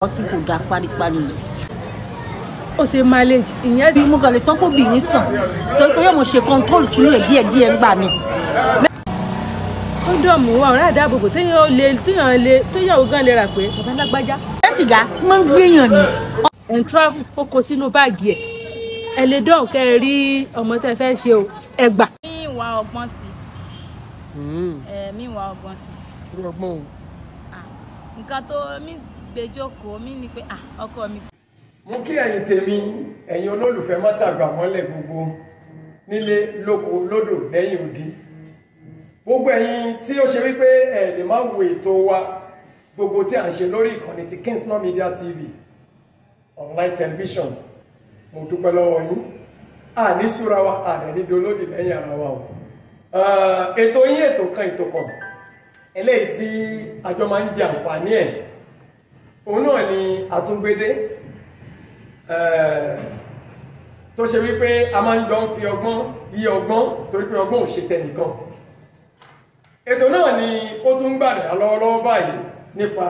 ọtí kò dá paríparí ni. Ó ṣe mileage ìyẹn bí mo kàn lè sọ pé obìnrin sàn torí pé yóò mo ṣe control sínú ẹ̀ díẹ̀ gbà mí. Ó dọ̀mù wa ọ̀rẹ́ àdáàbòbò téèyàn gan lè rà pé bàbá lágbájá. Ẹ sìgá máa ń gbéyàn ni. Ẹ̀ ń travel ó kó sínú báàgì ẹ̀. Ẹ lè dán kẹ́ ẹ rí ọmọ tẹ́ fẹ́ ṣe o ẹ gbà. Mi wá ọgbọ́n sí. Mi wá ọgbọ́n sí. Irú ọgbọ́n o. Nǹkan tó mi gbèjókòó mi ni pé ọkọ mi. Mo kí ẹ̀yin tèmi, ẹ̀yin olólùfẹ́ má tàgbà mọ́lẹ̀ gbogbo nílé lóko lódò lẹ́yìn odi. Gbogbo ẹ̀yin tí ó ṣe wípé ẹ lè máa wo ètò wa gbogbo tí à ń ṣe lórí ìkànnì ti Kingston Media TV online television. Mo dúpẹ́ lọ́wọ́ yín. A ní súra wa, a dẹ̀ ní dolódì lẹ́yìn ara wa o. Ètò yín ètò kan eléyìí tí àjọ máa ń jẹ àǹfààní ẹ̀. Òun náà ni àtúngbédé tó ṣe wípé a máa ń jọ ń fi ọgbọ́n yí ọgbọ́n torí pé ọgbọ́n ò ṣe tẹnìkan. Ètò náà ni ó tún gbàdá lọ́wọ́lọ́wọ́ báyìí nípa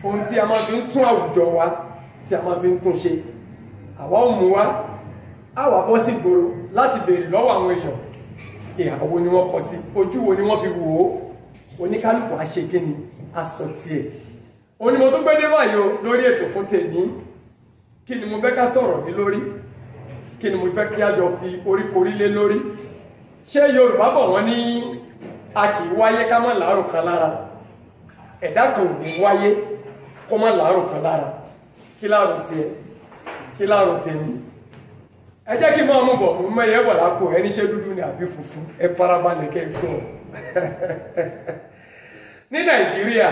ohun tí a máa fi ń tún àwùjọ wa tí a máa fi ń tún ṣe. Àwa ò mú wa a wà bọ́ sí ìgboro láti béèrè lọ́wọ́ àwọn èèyàn ìhà wo ni wọ́n kọ sí, ojú wo ni wọ́n fi wò ó, oníkálùkù á ṣe kí ni a sọ tiẹ̀. Òun ni mo tún gbé dé báyìí o lórí ètò fún tèmi. Kí ni mo fẹ́ ká sọ̀rọ̀ ní lórí? Kí ni mo fẹ́ kí a jọ fi oríkorí lé lórí? Ṣé Yorùbá bọ̀ wọ́n ní a kì í wáyé ká má láàrùn kan lára? Ẹ̀dá kan ò ní wáyé kó má láàrùn kan lára. Kí láàrùn tiẹ̀? Kí láàrùn tèmi? Ẹ jẹ́ kí máa mú bọ̀ mú mẹ́yẹ bọ̀ lápò ẹni ṣé dúdú ni àbí funfun. Ẹ farabalẹ̀ kẹ́ ẹ gbọ́. Ní Nàìjíríà,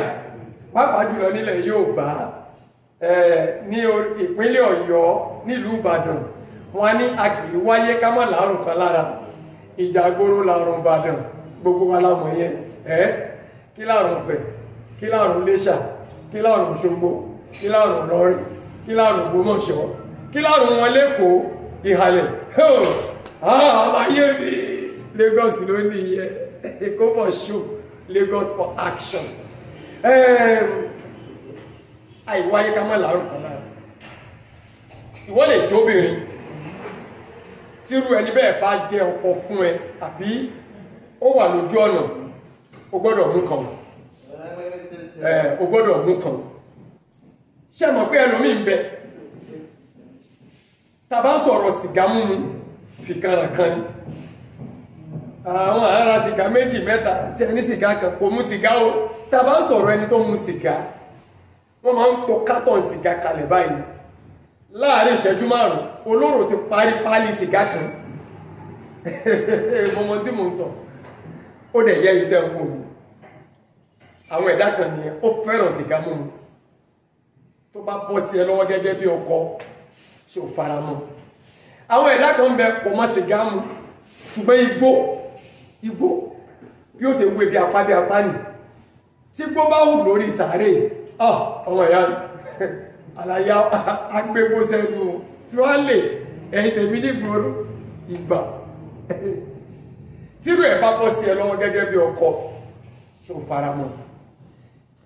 pàápàá jùlọ nílẹ̀ Yorùbá, ní ìpínlẹ̀ Ọ̀yọ́ nílùú Ìbàdàn, wọ́n ní a kì í wáyé ká má láàrùn kan lára. Ìjà gbóró làrùn Ìbàdàn, gbogbo wa la mọ̀ yẹn. Kí láàrùn Ọ̀fẹ̀, kí láàrùn Iléṣà, kí láàrùn Òṣogbo, kí láàrùn Ìlọrin, kí láàrùn Ògbómọ̀ṣọ́, kí láàrùn wọn lÉkòó ìhàlẹ̀. Àbáyé mi Lagos ló ní yẹ, Èkó for show, Lagos for action. Àìwáyé ká má láàrùn kan lára. Ìwọ lè jóbìnrin tírú ẹni bẹ́ẹ̀ bá jẹ́ ọkọ fún ẹ àbí ó wà lójú ọ̀nà, o gbọ́dọ̀ mú kan. O gbọ́dọ̀ mú kan. Ṣé mọ̀ pé ẹlòmíì ń bẹ tá bá sọ̀rọ̀ sìgá mímu fi kanra kan ni. Àwọn ará sìgá méjì mẹ́ta ṣe ní sìgá kan kò mú sìgá o. Tá bá sọ̀rọ̀ ẹni tó mú sìgá, wọ́n máa ń tò kátọ̀n sìgá kalẹ̀ báyìí. Láàárín ìṣẹ́jú márùn-ún, olóró ti parí pálí sìgá kan. Mọ̀mọ́ tí mo ń sọ, ó dẹ̀ yẹ ìdẹ́ ń wò mí. Àwọn ẹ̀dá kan nìyẹn, ó fẹ́ràn sìgá mímu. Tó bá bọ́ sí ẹ lọ́wọ́ gẹ́gẹ́ bí ọkọ, ṣé o fara mọ́? Àwọn ẹ̀dá kan bẹ kò mọ sìgá mu, ṣùgbọ́n igbó bí ó ṣe wé bí apá nì. Tí igbó bá hù lórí sàárè, ọmọ ìyá àlàyé agbégbó sẹ́nu tí wọ́n lè ẹ̀yìn tèmi nígboro ìgbà. Tírú ẹ̀ bá bọ́ sí ẹ lọ́wọ́ gẹ́gẹ́ bí ọkọ, ṣó fara mọ́?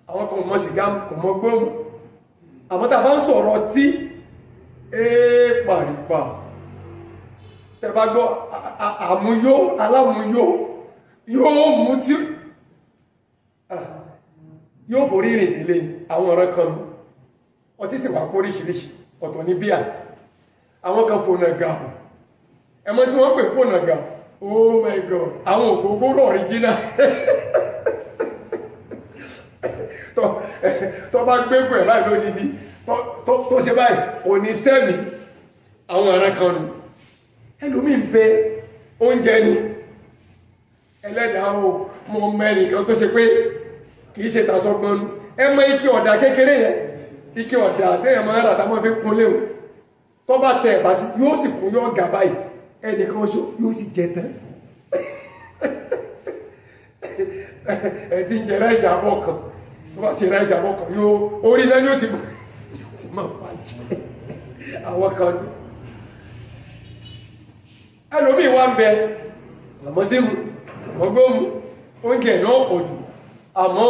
Àwọn kan mọ sìgá kò mọ gbóòmù. Àmọ́ tá a bá ń sọ̀rọ̀ tí pàrípà tẹ́ bá gbọ́ àmúyó alámúyó yóò mú tí yóò forí rìn délé ní àwọn ọ̀rọ̀ kan ọtí sì wà kóríṣiríṣi ọ̀tọ̀ ní bíà. Àwọn kan fònàgà ẹmọ tí wọ́n pè fònàgà, oh my god, àwọn ògógóró original. Tó bá gbégbó ẹ̀ láì lódìdí tó ṣe báyìí kò ní sẹ́mi. Àwọn ọ̀rọ̀ kan nù. Ẹlòmíì ń bẹ oúnjẹ ni ẹlẹ́dàá o mọ mẹ́rin kan tó ṣe pé kìí ṣe tàṣọgbọ́n nù. Ẹ mọ ike ọ̀dà kékeré yẹn, ike ọ̀dà àtẹ́yẹ̀ máa ń rà táwọn fi kún léwu. Tó bá tẹ ẹ̀bà sí yóò sì kún yóò gà báyìí, ẹnìkan ṣó yóò sì jẹ tán. Ẹ ti ń jẹ ráìsì àbọ̀ kan, tó bá ṣe ráìsì àbọ̀ kan yóò orí náà ni ó ti máa bàjẹ́. Àwọn kan ní. Ẹlòmíì wá ń bẹ àmọ́ tí mu ọgbọ́n mu oúnjẹ náà pọ̀ jù àmọ́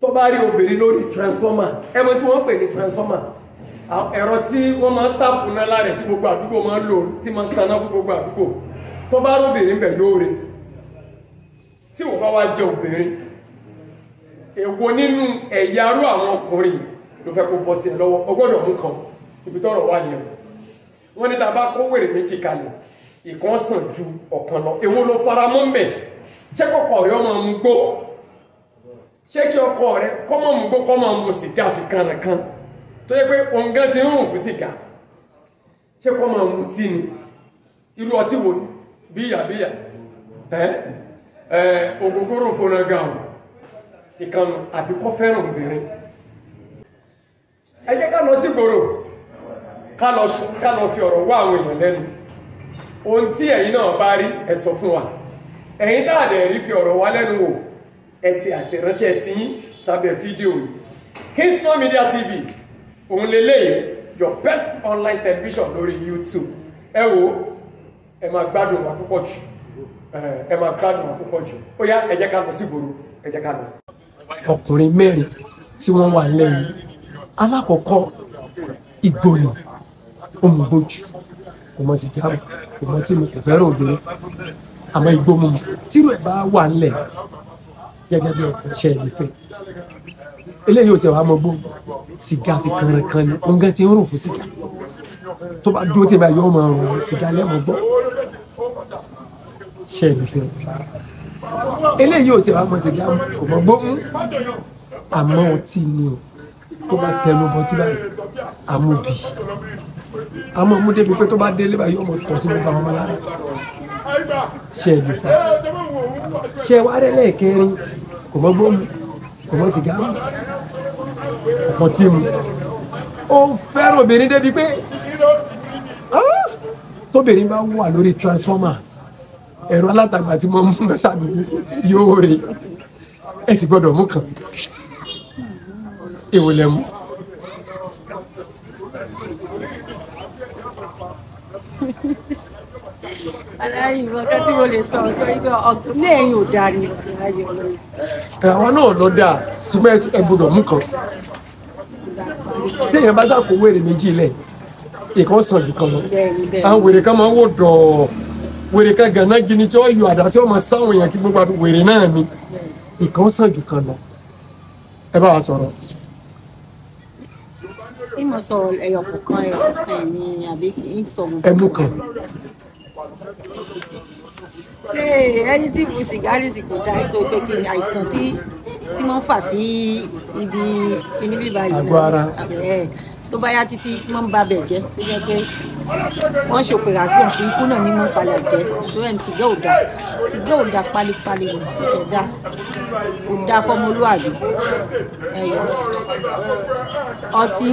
tó bá rí obìnrin lórí transformer ẹ mọ̀ tí wọ́n pè ní transformer ẹ̀rọ tí wọ́n máa ń tàpù náà lára tí gbogbo àdúgbò máa ń lò tí máa ń taná fún gbogbo àdúgbò tó bá rí obìnrin bẹ̀ yóò rí tí wọ́n bá wá jẹ obìnrin èwo nínú ẹ̀yà arú àwọn ọkùnrin ló fẹ́ kó bọ́ sí ẹ lọ́wọ́ ọgbọ́dọ̀ mú kan ibi tọ́rọ̀ wà yẹn wọ́n ní tá bá kó wèrè méjì kalẹ̀ ìkan sàn ju ọ̀kan lọ èwo ló fara mọ́ mbẹ̀ ṣé kọ́kọ́ rẹ̀ ọmọ mú gbó ṣé kí ọkọ rẹ̀ kọ́mọ mú gbó kọ́mọ mú sìgá fi kankan tó yẹ pé òun gan ti ń rùn fún sìgá ṣé kọ́mọ mú tí ni irú ọtí wo bíyàbíyà ògógóró fúnra ga ọ̀ ìkànnì àbíkọ́ fẹ́ràn obìnrin ẹ jẹ́ ká lọ sí gbòòrò ká lọ fi ọ̀rọ̀ wá àwọn èèyàn lẹ́nu ohun tí ẹ̀yin náà bá rí ẹ sọ fún wa ẹ̀yin dáadẹ̀ rí fi ọ̀rọ̀ wá lẹ́nu wò ẹ tẹ àtẹ̀ránṣẹ́ tí yín sábẹ́ fídíò yìí Kingston Media TV òun lélẹ́yìn your best online television lórí YouTube ẹ wo ẹ máa gbádùn wa púpọ̀ jù ẹ máa gbádùn wa púpọ̀ jù ó yá ẹ jẹ́ ká lọ sí gbòòrò ẹ jẹ́ ká lọ. ọkùnrin mẹ́rin tí wọ́n wà lẹ́yìn alákọ̀ọ́kọ́ ìgbóni òmùgbójú kò mọ̀ sí gáàmù kò mọ̀ tí mo kò fẹ́ràn obìnrin àmọ́ igbó mu tírú ẹ̀ bá wà ńlẹ̀ gẹ́gẹ́ bí ọkùnrin ṣe lè fẹ́ eléyìí ò tẹ̀ wá mọ́ gbó sìgá fi kankan ni òun gan ti ń rùn fún sìgá tó bá dúró tí ì bá yọ ọmọ rùn sìgá lẹ́mọ̀ gbọ́ ṣe lè fẹ́ eléyìí ò tẹ̀ wá mọ́ sìgá kò mọ́ gbó àmọ́ ọtí ni o tó bá tẹnu bọ tí báyìí amúbi àmọ́ mú débi pé tó bá délé báyìí ọmọ tọ̀ sí gbogbo àwọn ọmọ lára ṣe é lè fẹ́ ṣe wá rẹ lẹ́ẹ̀kẹrin kò mọ́ gbóhùn kò mọ́ sìgá mú ọ̀pọ̀ tí mu ó fẹ́ràn obìnrin débi pé tóbìnrin bá wà lórí transformer ẹ̀rọ alátagbà tí mo mú mẹ́sàdùn yóò rè ẹ sì gbọ́dọ̀ mú kan èwo lẹ mú. aláìmọ̀ kan tí mo lè sọ ọ̀gbọ́n ní ẹ̀yìn ò dáa ni àwọn náà lọ dáa ṣùgbọ́n ẹ gbọ́dọ̀ mú kan téèyàn bá sàkó wèrè méjì lẹ̀ ìkan sàn jù kan lọ àwọn wèrè kan máa ń wò dọ̀ wèrè kan gànà gini tí wọ́n yọ àdá tí wọ́n máa sáwọn èèyàn kí gbogbo àdó wèrè náà ni ìkan sàn jù kan lọ ẹ bá wa sọ̀rọ̀. ìmọ̀ sọ̀rọ̀ ẹ̀yọ̀kọ̀kan ní àbí ìsọ̀rọ̀. ẹnu kan. ẹni tí mu sìgárì sì kò dáa tó pé kí ni àìsàn tí wọ́n fà sí ibi kíní bíbá yìí àgọ́ ara tó bá yá títí wọ́n ń ba bẹ̀ jẹ́ tó jẹ́ pé wọ́n ṣòpèrà sí ọ̀fun ikú náà ní mọ́ padà jẹ́ tó ẹ̀ ní sìgá ò dáa pálípálí ni kò dáa fọmọlúwàbí ọtí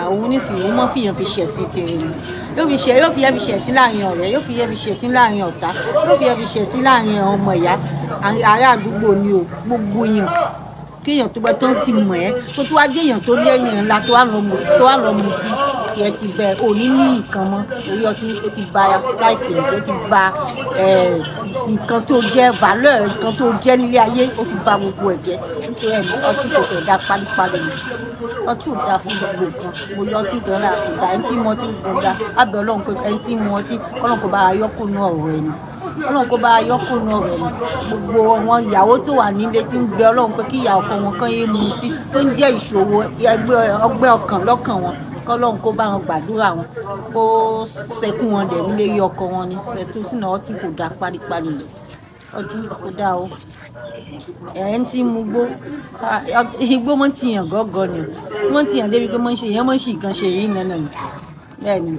òun nísìnyí wọ́n mọ́ fìyàn fi ṣẹ̀ sí kiri ni yóò fi yẹ́ fi ṣẹ̀ sí láàrin ọ̀rẹ́ yóò fi yẹ́ fi ṣẹ̀ sí láàrin ọ̀tá yóò fi yẹ́ fi ṣẹ̀ sí láàrin ọmọ ìyá ará àdúgbò ni o gbogbo yàn kéèyàn tó bá tó ti mọ̀ ẹ́ tó tó wá jẹ́ èèyàn tó lé èèyàn ńlá tó wá lọ mu tí ẹ ti bẹ òní ní nǹkan mọ́ orí ọtí ó ti ba láìfẹ́ ó ti ba nǹkan tó jẹ́ valeur nǹkan tó jẹ́ nílé ayé ó ti ba gbogbo ẹ̀ jẹ́ nítorí ẹ̀ ọtí kò fẹ́ dá pálípálí ni ọtí ò dáa fún gbogbo nǹkan mo yọ ọtí kan náà kò dáa ẹni tí mo ọtí kò dáa ábẹ́ ọlọ́run pé ẹni tí mo ọtí ọlọ́run kò bá yọkùnú ọ̀rọ̀ ẹni ọlọ́run kó bá yọkùnú ọ̀rọ̀ ẹni gbogbo wọn ìyàwó tó wà nílé tí ń gbé ọlọ́run pé kí ìyá ọkọ wọn kán yé mutí tó ń jẹ́ ìṣòro ọgbẹ́ ọkàn lọ́kàn wọn kọ́lọ́run kó bá wọn gbàdúrà wọn kó sẹ́kún wọn dẹ̀ nílé rí ọkọ wọn ni ṣètò sínú ọtí kò dáa pálípálí lẹ̀ ọtí kò dáa o ẹ̀ ń tí mu gbó igbó mọ́ tìyàn gọ́gọ́ ni wọ́n tìyàn débi pé mọ́ ń ṣe yẹn mọ́ ń ṣì kan ṣe yìí nánà ni bẹ́ẹ̀ni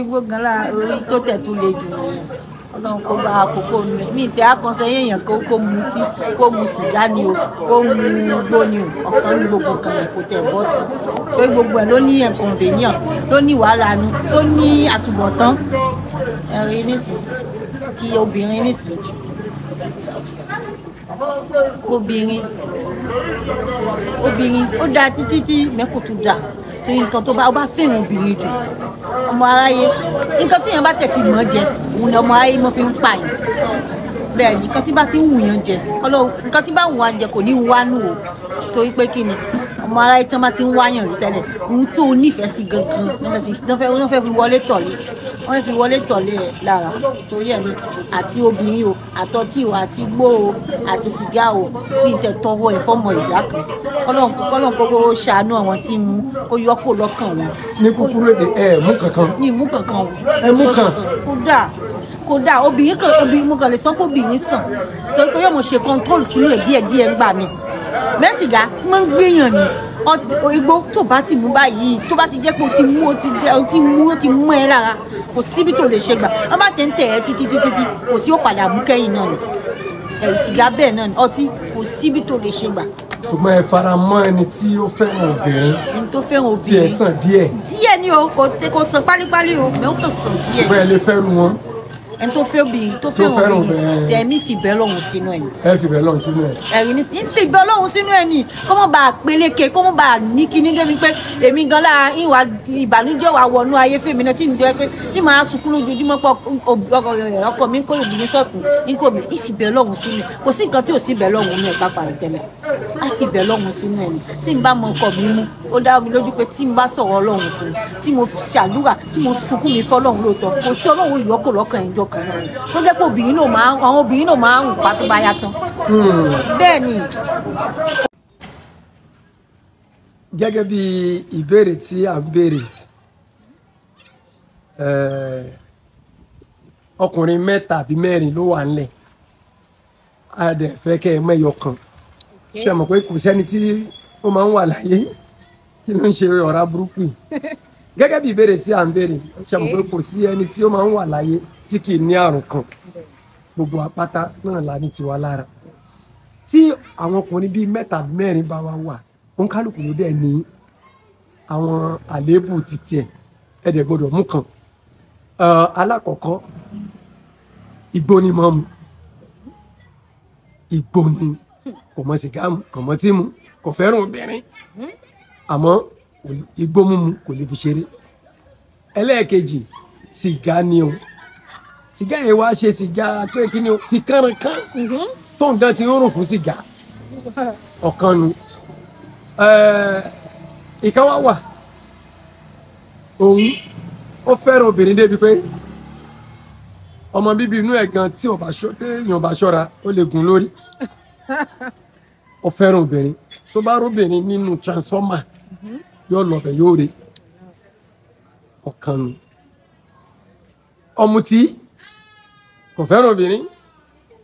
igbó gan la orí tó tẹ̀ tó le jù nìyẹn ọlọ́run kó bá àkókò mi tẹ àkànṣe èèyàn kó mu tí kó mu sìgá ni o kó mu gbó ni o ọ̀kan ní gbogbo kan yẹn kò tẹ̀ bọ́ sí pé gbogbo ẹ̀ ló ní inconvenient ló ní wàhálà nu ló ní àtúbọ̀tán ẹ̀rín nísìn ti obìnrin nísìn obìnrin ó dáa títí tí mẹ́kò tó dáa torí nǹkan tó bá fẹ́ràn obìnrin jù ọmọ aráyé nǹkan tí èèyàn bá tẹ̀tí mọ́ jẹ òun ni ọmọ aráyé mọ́ fi ń pààyàn bẹ́ẹ̀ ni nǹkan tí bá ti ń wù yàn jẹ Ọlọ́run nǹkan tí bá wù wá jẹ kò ní wù wá nù o torí pé kí ni ọmọ aráyé tí wọ́n bá ti ń wáyàn rí tẹ́lẹ̀ ohun tí o nífẹ̀ẹ́ sí gangan wọ́n fẹ́ fi wọlé tọ̀lé wọ́n fẹ́ fi wọlé tọ̀lé rẹ̀ lára torí ẹ̀mí àti obìnrin o àtọtí o àti igbó o àti sìgá o bí n tẹ tọwọ́ ẹ̀ fọ́mọ ìdá kan kọ́lọ́n kókó ṣàánú àwọn tí ń mú kó yọ kó lọ́kàn wọn. ní kúkúrú èdè ẹ mú kankan. ní ìmú kankan o. ẹ mú kan. kódà obìnrin mo kàn lè sọ pé obìnrin sàn torí pé yóò mọ̀ ṣe control sínú ẹ̀ díẹ̀díẹ̀ ń gbà mí mẹ́sìgá máa ń gbéyàn ní igbó tó bá ti mú báyìí tó bá ti jẹ́ pé o ti mú ẹ lára kò síbi tó lè ṣe gbà wọ́n bá tẹ̀ ń tẹ̀ ẹ́ títí kò sí ó padà mú kẹ́yìn náà ẹ̀rù sìgá bẹ́ẹ̀ náà ọtí kò síbi tó lè ṣe gbà. ṣùgbọ́n ẹ fara mọ́ ẹni tí ó fẹ́ràn obìnrin. ẹni tó fẹ́ràn obìnrin tí ẹ sàn díẹ̀. díẹ̀ ni o kò sàn pálípálí o mẹ́ ó kàn sàn díẹ̀. ṣùgbọ́n ẹ lè fẹ́rù wọn. ẹni tó fẹ́ obìnrin tó fẹ́ràn obìnrin tẹ̀mí fi bẹ́ẹ̀ lọ́hùn sínú ẹ̀ ni. ẹ fi bẹ́ẹ̀ lọ́hùn sínú ẹ̀. ẹ̀rí ní fi bẹ́ẹ̀ lọ́hùn sínú ẹ̀ ni kó mọ̀ bá a peléke kó mọ̀ bá a ní kíní débi pé èmi gan lára ìwà ìbànújẹ́ wà wọnú ayé fèmí náà tí ń jẹ́ pé ní màá sunkún lójoojúmọ́ pọ̀ ọkọ mi ń kó obìnrin sọ̀tún ń kó mi ìfi bẹ́ẹ̀ lọ́hùn sínú ẹ̀ kò sí nǹkan tí ò sí bẹ́ẹ̀ lọ́hùn ní ẹ̀ pápá rẹ̀ tẹ́lẹ̀ á fi bẹ́ẹ̀ lọ́hùn sínú ẹ̀ ni tí n bá mọ ọkọ mi mú ó dá mi lójú pé tí n bá sọ̀rọ̀ Ọlọ́run fún tí mo ṣàdúrà tí mo sunkún mi fọ́lọ́run lóòótọ́ kò sí Ọlọ́run ìyọ́kọ̀ lọ́kàn ìjọ kan náà tó jẹ́ pé àwọn obìnrin náà máa ń rùn pa tó bá yá tán. bẹ́ẹ̀ ni. gẹ́gẹ́ bí ìbéèrè tí à ń béèrè ọkùnrin mẹ́ta àbí mẹ́rin ló wà ńlẹ̀ a dẹ̀ fẹ́ kẹ́ ẹ mẹ́yọ kan ṣe mọ̀ pé kò sẹ́ni tí ó máa ń wà láyé kí ló ń ṣe ọ̀rá burúkú yìí gẹ́gẹ́ bí ìbéèrè tí à ń béèrè ṣe mọ̀ pé kò sí ẹni tí ó máa ń wà láyé tí kì í ní àrùn kan gbogbo apáta náà la ní tiwa lára tí àwọn ọkùnrin bíi mẹ́ta mẹ́rin bá wa wà òǹkálùkù ló dẹ̀ ní àwọn àléébù títí ẹ̀ ẹ̀dẹ̀ gbọ́dọ̀ mú kan alákọ̀ọ́kọ́ igbó ni mọ́ mu igbó ni kò mọ sìgá mu kò mọ tí mu kò fẹ́ràn obìnrin àmọ́ igbó mímu kò lè fi ṣeré ẹlẹ́ẹ̀kejì sìgá ni o sìgá yẹn wá ṣe sìgá pé kí ni o ti kánrankán tó ń dán ti ń rùn fún sìgá ọ̀kan nu ìkan wá wà òun ó fẹ́ràn obìnrin débi pé ọmọ bíbí inú ẹ̀ gan tí èèyàn bá ṣọ́ra ó lè gún lórí ó fẹ́ràn obìnrin tó bá róbìnrin nínú transformer yóò lọbẹ yóò re ọ̀kan nu ọ̀mùtí kò fẹ́ràn obìnrin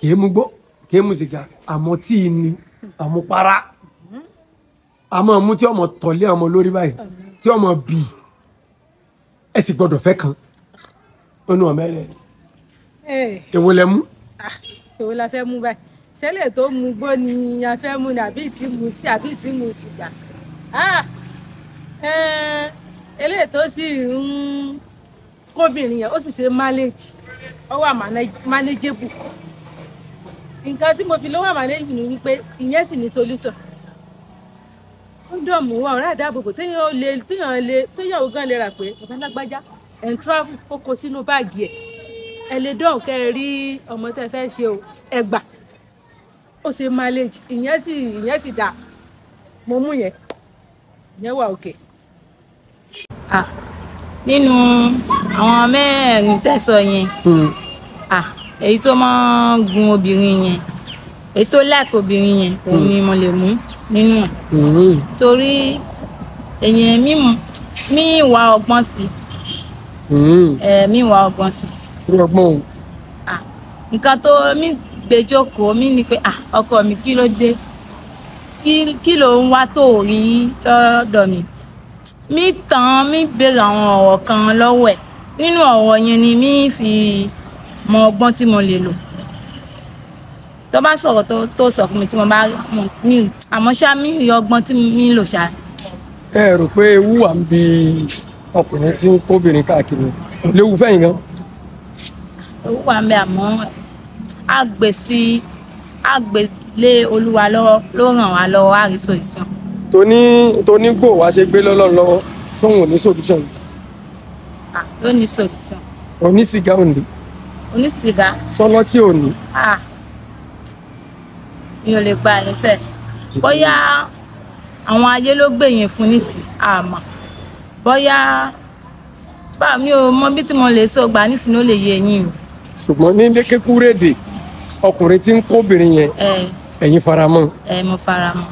kìí mu gbó kìí mu sìgá àmọ́ tí ì ní àmupara àmọ́ mú tí ọmọ tọ̀lé ọmọ lórí báyìí tí ọmọ bì ẹ sì gbọ́dọ̀ fẹ́ kan ó nu ọmọ ẹ èwo lẹ mú. èwo la fẹ́ mú báyìí ṣẹlẹ̀ tó mu gbó ni a fẹ́ mú ni àbí tí mu tí àbí tí mu sìgá eléyìí tó sì ń kóbìnrin yẹn ó sì ṣe manage ó wà manageable nǹkan tí mo fi ló wà manageable ni wípé ìyẹn sì ní solution ó dọ̀mù wa ọ̀rẹ́ àdáàbòbò téèyàn gan lè rà pé bàbá lágbájá ẹ̀ ń travel ó kó sínú báàgì ẹ̀ lè dán kẹ́ ẹ rí ọmọ tẹ́ fẹ́ ṣe o ẹ gbà ó ṣe manage ìyẹn sì dà mo mú yẹn wà òkè. nínú àwọn mẹ́rin tẹ̀sán yẹn èyí tó máa ń gun obìnrin yẹn èyí tó láàkì obìnrin yẹn òun ni mo lè mú nínú ẹ̀ torí èyàn mí ìwà ọgbọ́n sí mí ìwà ọgbọ́n sí. nǹkan tó mí gbèjókòó mi ni pé ọkọ mi kí ló dé kí ló ń wá tó rí lọ́dọ̀ mi tàn mí béèrè àwọn ọ̀rọ̀ kan lọ́wọ́ ẹ̀ nínú ọ̀rọ̀ yẹn ni mi fi mọ ọgbọ́n tí mo lè lò tó bá sọ̀rọ̀ tó sọ fún mi tí mo bá mi àmọ́ ṣá mi rí ọgbọ́n tí mi lò ṣá. ẹ rò pé ewu wà ń bi ọkùnrin tí ń kóbìnrin káàkiri léwu fẹ́yìn gan. ewu wà ń bẹ àmọ́ àgbélé olúwa lọ́wọ́ ló ràn wá lọ́wọ́ àrísọ ìsàn. tóní gbò wá ṣe gbé lọ́lọ́run lọ́wọ́ sóhun ní solution. ló ní solution. onísìgá òní. onísìgá. sọlọ́tì òní. mi ò lè gba yẹn sẹ́ bóyá àwọn ayé ló gbé yẹn fún nísì àmọ́ bóyá bá mi ò mọ bí tí mo lè sọ gbà nísì ló lè yé yín o. ṣùgbọ́n ní lékékúrédè ọkùnrin tí ń kóbìnrin yẹn ẹ̀yin faramọ́. Mo faramọ́.